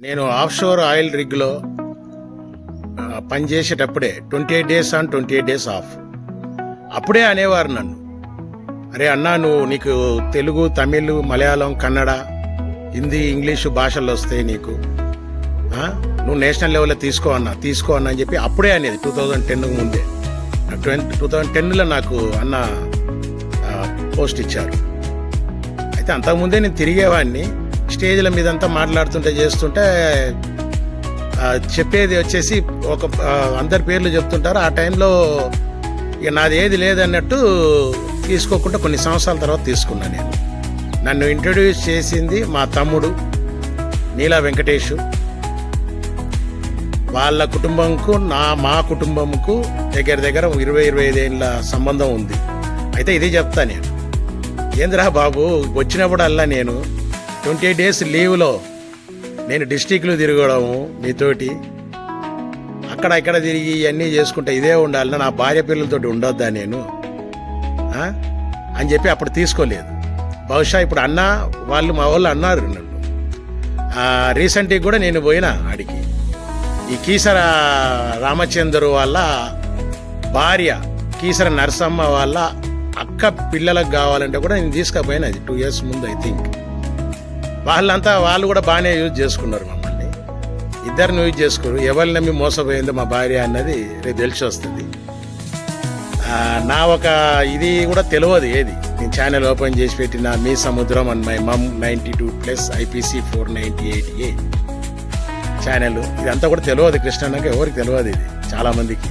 నేను offshore oil రిగ్లో పనిచేసేటప్పుడే 28 డేస్ ఆన్ 28 డేస్ ఆఫ్. అప్పుడే అనేవారు నన్ను, అరే అన్నా నీకు తెలుగు, తమిళ్, మలయాళం, కన్నడ, హిందీ, ఇంగ్లీషు భాషల్లో వస్తాయి నీకు, నువ్వు నేషనల్ లెవెల్లో తీసుకో అన్న అని చెప్పి అప్పుడే అనేది 2010 ముందే. 2010లో నాకు అన్న పోస్ట్ ఇచ్చారు. అయితే అంతకుముందే నేను తిరిగేవాడిని, స్టేజ్ల మీదంతా మాట్లాడుతుంటే చేస్తుంటే చెప్పేది వచ్చేసి అందరి పేర్లు చెప్తుంటారు. ఆ టైంలో ఇక నాది ఏది లేదన్నట్టు తీసుకోకుండా కొన్ని సంవత్సరాల తర్వాత తీసుకున్నా. నేను నన్ను ఇంట్రడ్యూస్ చేసింది మా తమ్ముడు నీలా వెంకటేష్. వాళ్ళ కుటుంబంకు మా కుటుంబంకు దగ్గర 20-25 ఏళ్ళ సంబంధం ఉంది. అయితే ఇది చెప్తా నేను, ఏందిరా బాబు వచ్చినప్పుడల్లా నేను 28 డేస్ లీవ్లో నేను డిస్టిక్లు తిరగడము మీతోటి, అక్కడ ఇక్కడ తిరిగి ఇవన్నీ చేసుకుంటే ఇదే ఉండాలి, నా భార్య పిల్లలతోటి ఉండొద్దా నేను అని చెప్పి అప్పుడు తీసుకోలేదు. బహుశా ఇప్పుడు మా వాళ్ళు అన్నారు నన్ను. రీసెంట్గా కూడా నేను పోయినా ఆడికి, ఈ కీసర రామచంద్రు వాళ్ళ భార్య కీసర నరసమ్మ వాళ్ళ అక్క పిల్లలకు కావాలంటే కూడా నేను తీసుకుపోయినా. అది 2 years ముందు ఐ థింక్. వాళ్ళు కూడా బాగానే యూజ్ చేసుకున్నారు మమ్మల్ని, ఇద్దరిని యూజ్ చేసుకోరు. ఎవరిని నమ్మి మోసపోయిందో మా భార్య అన్నది రేపు తెలిసి వస్తుంది. నా ఒక ఇది కూడా తెలియదు ఏది, నేను ఛానల్ ఓపెన్ చేసి పెట్టిన మీ సముద్రం and my mom 92+ IPC 498A channel, ఇదంతా కూడా తెలియదు కృష్ణన్నకి, ఎవరికి తెలియదు ఇది, చాలామందికి.